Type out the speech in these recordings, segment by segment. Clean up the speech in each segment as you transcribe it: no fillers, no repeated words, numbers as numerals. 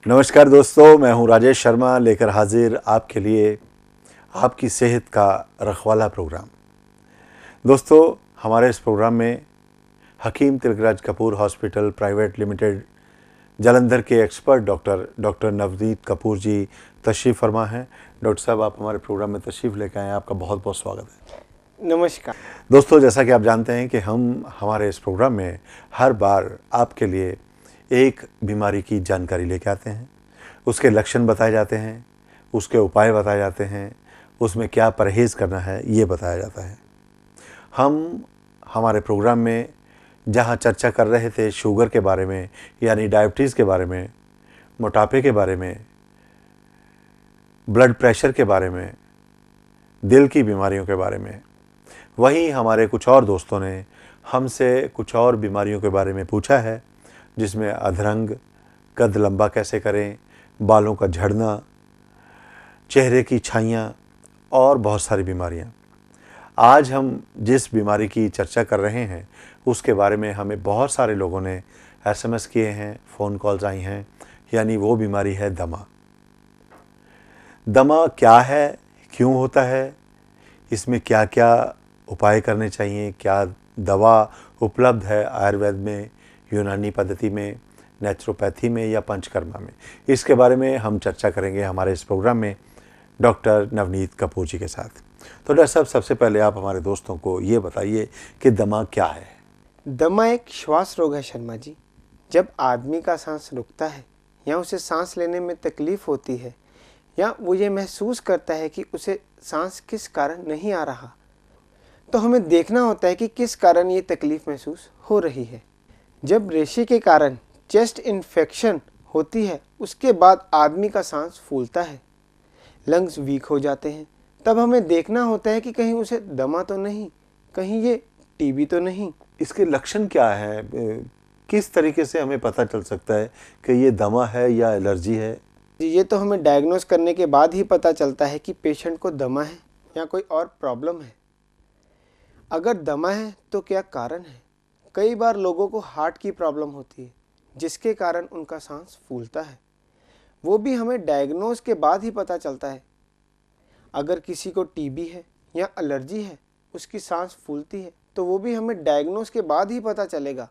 नमस्कार दोस्तों, मैं हूं राजेश शर्मा लेकर हाजिर आपके लिए आपकी सेहत का रखवाला प्रोग्राम। दोस्तों, हमारे इस प्रोग्राम में Hakim Tilakraj Kapoor hospital private limited Jalandhar के एक्सपर्ट डॉक्टर नवनीत कपूर जी तशरीफ़ फरमा हैं। डॉक्टर साहब, आप हमारे प्रोग्राम में तशरीफ़ लेकर आए हैं, आपका बहुत बहुत स्वागत है। नमस्कार दोस्तों, जैसा कि आप जानते हैं कि हम हमारे इस प्रोग्राम में हर बार आपके लिए एक बीमारी की जानकारी लेके आते हैं, उसके लक्षण बताए जाते हैं, उसके उपाय बताए जाते हैं, उसमें क्या परहेज़ करना है ये बताया जाता है। हम हमारे प्रोग्राम में जहां चर्चा कर रहे थे शुगर के बारे में, यानी डायबिटीज़ के बारे में, मोटापे के बारे में, ब्लड प्रेशर के बारे में, दिल की बीमारियों के बारे में, वहीं हमारे कुछ और दोस्तों ने हमसे कुछ और बीमारियों के बारे में पूछा है, जिसमें अधरंग, कद लंबा कैसे करें, बालों का झड़ना, चेहरे की छाइयाँ और बहुत सारी बीमारियाँ। आज हम जिस बीमारी की चर्चा कर रहे हैं उसके बारे में हमें बहुत सारे लोगों ने एसएमएस किए हैं, फ़ोन कॉल्स आई हैं, यानी वो बीमारी है दमा। दमा क्या है, क्यों होता है, इसमें क्या क्या उपाय करने चाहिए, क्या दवा उपलब्ध है आयुर्वेद में, यूनानी पद्धति में, नेचुरोपैथी में या पंचकर्मा में, इसके बारे में हम चर्चा करेंगे हमारे इस प्रोग्राम में डॉक्टर नवनीत कपूर जी के साथ। तो डॉक्टर साहब, सबसे पहले आप हमारे दोस्तों को ये बताइए कि दमा क्या है। दमा एक श्वास रोग है शर्मा जी। जब आदमी का सांस रुकता है या उसे सांस लेने में तकलीफ होती है या वो ये महसूस करता है कि उसे सांस किस कारण नहीं आ रहा, तो हमें देखना होता है कि किस कारण ये तकलीफ महसूस हो रही है। जब रेशे के कारण चेस्ट इन्फेक्शन होती है उसके बाद आदमी का सांस फूलता है, लंग्स वीक हो जाते हैं, तब हमें देखना होता है कि कहीं उसे दमा तो नहीं, कहीं ये टीबी तो नहीं। इसके लक्षण क्या है, किस तरीके से हमें पता चल सकता है कि ये दमा है या एलर्जी है? ये तो हमें डायग्नोस करने के बाद ही पता चलता है कि पेशेंट को दमा है या कोई और प्रॉब्लम है। अगर दमा है तो क्या कारण है? कई बार लोगों को हार्ट की प्रॉब्लम होती है जिसके कारण उनका सांस फूलता है, वो भी हमें डायग्नोस के बाद ही पता चलता है। अगर किसी को टीबी है या एलर्जी है, उसकी सांस फूलती है, तो वो भी हमें डायग्नोस के बाद ही पता चलेगा।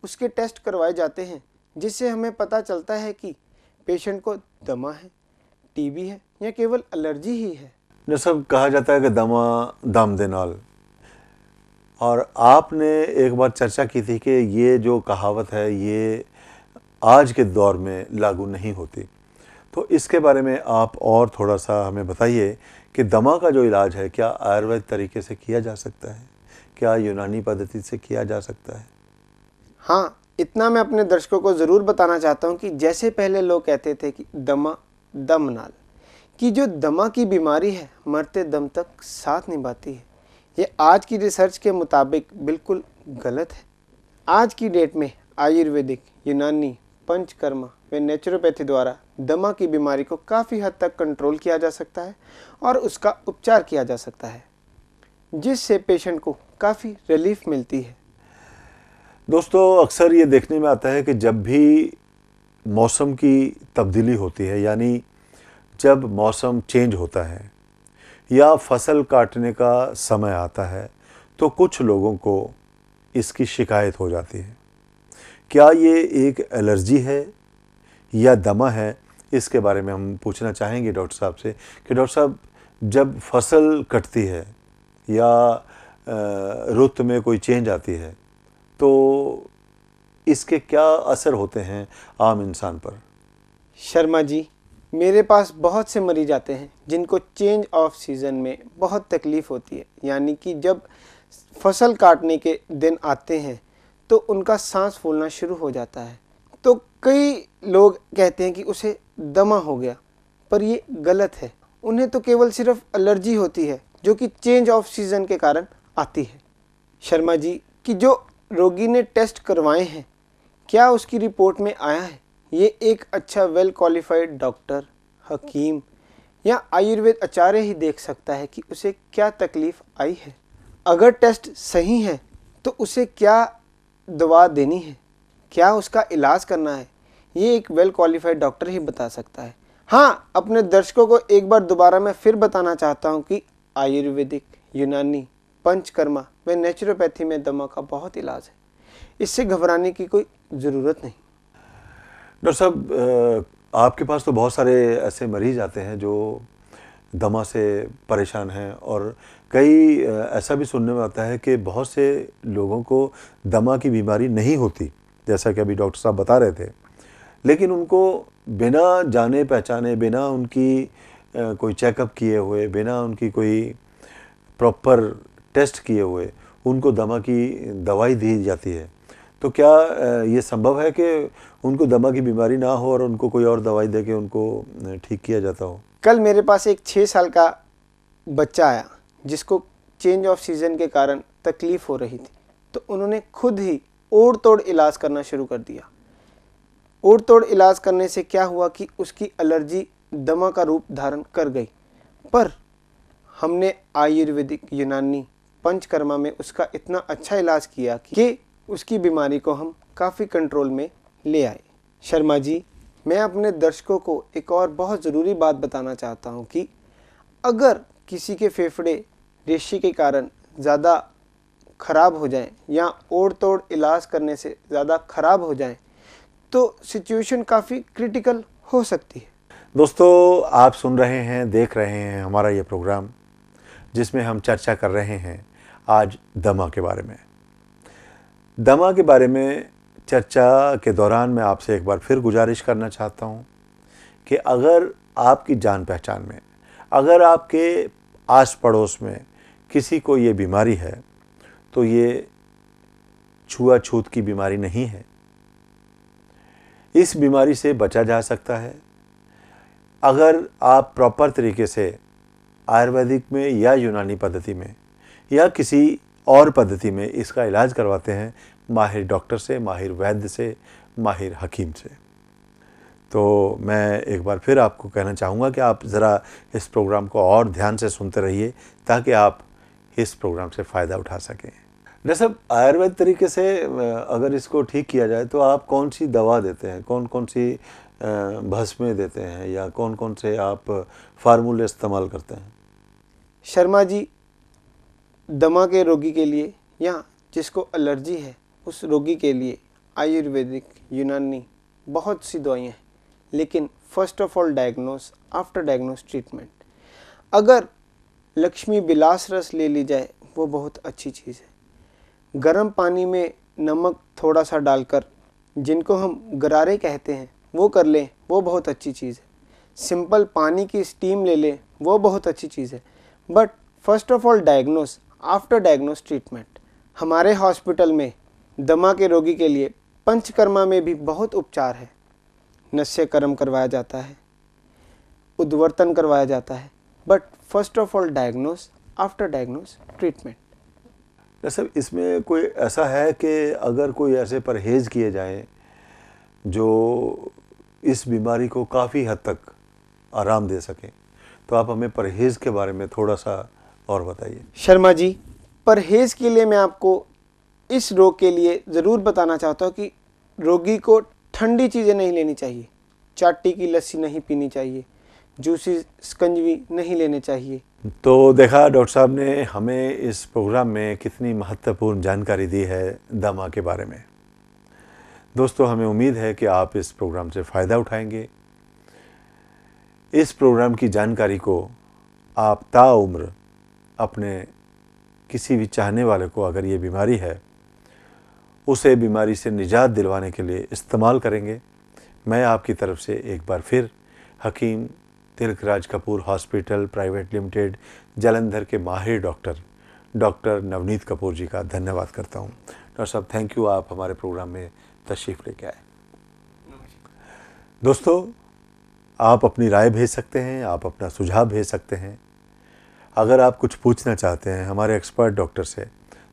उसके टेस्ट करवाए जाते हैं जिससे हमें पता चलता है कि पेशेंट को दमा है, टीबी है या केवल एलर्जी ही है। न सब कहा जाता है कि दमा दम दे नाल, और आपने एक बार चर्चा की थी कि ये जो कहावत है ये आज के दौर में लागू नहीं होती। तो इसके बारे में आप और थोड़ा सा हमें बताइए कि दमा का जो इलाज है क्या आयुर्वेद तरीके से किया जा सकता है, क्या यूनानी पद्धति से किया जा सकता है? हाँ, इतना मैं अपने दर्शकों को ज़रूर बताना चाहता हूँ कि जैसे पहले लोग कहते थे कि दमा दम नाल, कि जो दमा की बीमारी है मरते दम तक साथ निभाती है, ये आज की रिसर्च के मुताबिक बिल्कुल गलत है। आज की डेट में आयुर्वेदिक, यूनानी, पंचकर्मा व नेचुरोपैथी द्वारा दमा की बीमारी को काफ़ी हद तक कंट्रोल किया जा सकता है और उसका उपचार किया जा सकता है, जिससे पेशेंट को काफ़ी रिलीफ मिलती है। दोस्तों, अक्सर ये देखने में आता है कि जब भी मौसम की तब्दीली होती है, यानी जब मौसम चेंज होता है या फसल काटने का समय आता है, तो कुछ लोगों को इसकी शिकायत हो जाती है। क्या ये एक एलर्जी है या दमा है, इसके बारे में हम पूछना चाहेंगे डॉक्टर साहब से कि डॉक्टर साहब, जब फसल कटती है या रुत में कोई चेंज आती है तो इसके क्या असर होते हैं आम इंसान पर? शर्मा जी, मेरे पास बहुत से मरीज आते हैं जिनको चेंज ऑफ सीज़न में बहुत तकलीफ़ होती है, यानी कि जब फसल काटने के दिन आते हैं तो उनका सांस फूलना शुरू हो जाता है। तो कई लोग कहते हैं कि उसे दमा हो गया, पर ये गलत है। उन्हें तो केवल सिर्फ एलर्जी होती है जो कि चेंज ऑफ सीज़न के कारण आती है। शर्मा जी, कि जो रोगी ने टेस्ट करवाए हैं, क्या उसकी रिपोर्ट में आया है, ये एक अच्छा वेल क्वालिफाइड डॉक्टर, हकीम या आयुर्वेद आचार्य ही देख सकता है कि उसे क्या तकलीफ़ आई है। अगर टेस्ट सही है तो उसे क्या दवा देनी है, क्या उसका इलाज करना है, ये एक वेल क्वालिफाइड डॉक्टर ही बता सकता है। हाँ, अपने दर्शकों को एक बार दोबारा मैं फिर बताना चाहता हूँ कि आयुर्वेदिक, यूनानी, पंचकर्मा व नेचुरोपैथी में दमा का बहुत इलाज है। इससे घबराने की कोई ज़रूरत नहीं। डॉक्टर साहब, आपके पास तो बहुत सारे ऐसे मरीज आते हैं जो दमा से परेशान हैं, और कई ऐसा भी सुनने में आता है कि बहुत से लोगों को दमा की बीमारी नहीं होती, जैसा कि अभी डॉक्टर साहब बता रहे थे, लेकिन उनको बिना जाने पहचाने, बिना उनकी कोई चेकअप किए हुए, बिना उनकी कोई प्रॉपर टेस्ट किए हुए उनको दमा की दवाई दी जाती है। तो क्या ये संभव है कि उनको दमा की बीमारी ना हो और उनको कोई और दवाई दे के उनको ठीक किया जाता हो? कल मेरे पास एक 6 साल का बच्चा आया जिसको चेंज ऑफ सीज़न के कारण तकलीफ़ हो रही थी, तो उन्होंने खुद ही ओड़ तोड़ इलाज करना शुरू कर दिया। ओड़ तोड़ इलाज करने से क्या हुआ कि उसकी एलर्जी दमा का रूप धारण कर गई, पर हमने आयुर्वेदिक, यूनानी, पंचकर्मा में उसका इतना अच्छा इलाज किया कि उसकी बीमारी को हम काफ़ी कंट्रोल में ले आए। शर्मा जी, मैं अपने दर्शकों को एक और बहुत ज़रूरी बात बताना चाहता हूँ कि अगर किसी के फेफड़े रेशे के कारण ज़्यादा ख़राब हो जाएं या ओड़ तोड़ इलाज करने से ज़्यादा ख़राब हो जाएं, तो सिचुएशन काफ़ी क्रिटिकल हो सकती है। दोस्तों, आप सुन रहे हैं, देख रहे हैं हमारा ये प्रोग्राम, जिसमें हम चर्चा कर रहे हैं आज दमा के बारे में। दमा के बारे में चर्चा के दौरान मैं आपसे एक बार फिर गुजारिश करना चाहता हूँ कि अगर आपकी जान पहचान में, अगर आपके आस पड़ोस में किसी को ये बीमारी है, तो ये छुआछूत की बीमारी नहीं है। इस बीमारी से बचा जा सकता है अगर आप प्रॉपर तरीके से आयुर्वेदिक में या यूनानी पद्धति में या किसी और पद्धति में इसका इलाज करवाते हैं माहिर डॉक्टर से, माहिर वैद्य से, माहिर हकीम से। तो मैं एक बार फिर आपको कहना चाहूँगा कि आप ज़रा इस प्रोग्राम को और ध्यान से सुनते रहिए ताकि आप इस प्रोग्राम से फ़ायदा उठा सकें। डॉक्टर साहब, आयुर्वेद तरीके से अगर इसको ठीक किया जाए तो आप कौन सी दवा देते हैं, कौन कौन सी भस्में देते हैं, या कौन कौन से आप फार्मूले इस्तेमाल करते हैं? शर्मा जी, दमा के रोगी के लिए या जिसको एलर्जी है उस रोगी के लिए आयुर्वेदिक, यूनानी बहुत सी दवाइयाँ हैं, लेकिन first of all diagnose, after diagnose treatment. अगर लक्ष्मी बिलास रस ले ली जाए वो बहुत अच्छी चीज़ है। गर्म पानी में नमक थोड़ा सा डालकर, जिनको हम गरारे कहते हैं, वो कर लें, वो बहुत अच्छी चीज़ है। सिंपल पानी की स्टीम ले लें, वो बहुत अच्छी चीज़ है। But first of all diagnose, after diagnose treatment. हमारे हॉस्पिटल में दमा के रोगी के लिए पंचकर्मा में भी बहुत उपचार है। नस्यकर्म करवाया जाता है, उद्वर्तन करवाया जाता है, but first of all diagnose, after diagnose treatment. जैसे इसमें कोई ऐसा है कि अगर कोई ऐसे परहेज़ किए जाएं जो इस बीमारी को काफ़ी हद तक आराम दे सकें, तो आप हमें परहेज़ के बारे में थोड़ा सा और बताइए। शर्मा जी, परहेज़ के लिए मैं आपको इस रोग के लिए ज़रूर बताना चाहता हूँ कि रोगी को ठंडी चीज़ें नहीं लेनी चाहिए, चाटी की लस्सी नहीं पीनी चाहिए, जूसी स्कंजवी नहीं लेने चाहिए। तो देखा डॉक्टर साहब ने हमें इस प्रोग्राम में कितनी महत्वपूर्ण जानकारी दी है दमा के बारे में। दोस्तों, हमें उम्मीद है कि आप इस प्रोग्राम से फ़ायदा उठाएंगे। इस प्रोग्राम की जानकारी को आप ताउम्र अपने किसी भी चाहने वाले को, अगर ये बीमारी है, उसे बीमारी से निजात दिलवाने के लिए इस्तेमाल करेंगे। मैं आपकी तरफ से एक बार फिर Hakim Tilakraj Kapoor hospital private limited Jalandhar के माहिर डॉक्टर नवनीत कपूर जी का धन्यवाद करता हूँ। डॉक्टर साहब, थैंक यू, आप हमारे प्रोग्राम में तशरीफ़ लेके आए। दोस्तों, आप अपनी राय भेज सकते हैं, आप अपना सुझाव भेज सकते हैं। अगर आप कुछ पूछना चाहते हैं हमारे एक्सपर्ट डॉक्टर से,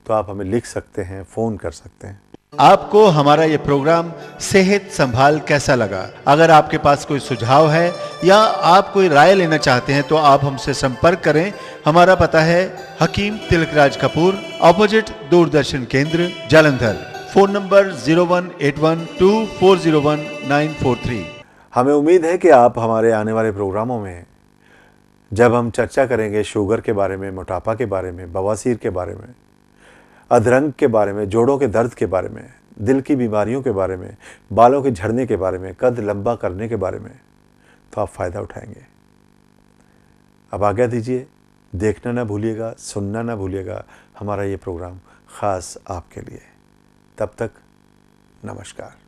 तो आप हमें लिख सकते हैं, फ़ोन कर सकते हैं। आपको हमारा ये प्रोग्राम सेहत संभाल कैसा लगा? अगर आपके पास कोई सुझाव है या आप कोई राय लेना चाहते हैं तो आप हमसे संपर्क करें। हमारा पता है हकीम तिलकराज कपूर, ऑपोजिट दूरदर्शन केंद्र, जालंधर। फ़ोन नंबर 01812401 हमें उम्मीद है कि आप हमारे आने वाले प्रोग्रामों में जब हम चर्चा करेंगे शुगर के बारे में, मोटापा के बारे में, बवासीर के बारे में, अधरंग के बारे में, जोड़ों के दर्द के बारे में, दिल की बीमारियों के बारे में, बालों के झड़ने के बारे में, कद लंबा करने के बारे में, तो आप फ़ायदा उठाएंगे। अब आज्ञा दीजिए, देखना ना भूलिएगा, सुनना ना भूलिएगा हमारा ये प्रोग्राम ख़ास आपके लिए। तब तक नमस्कार।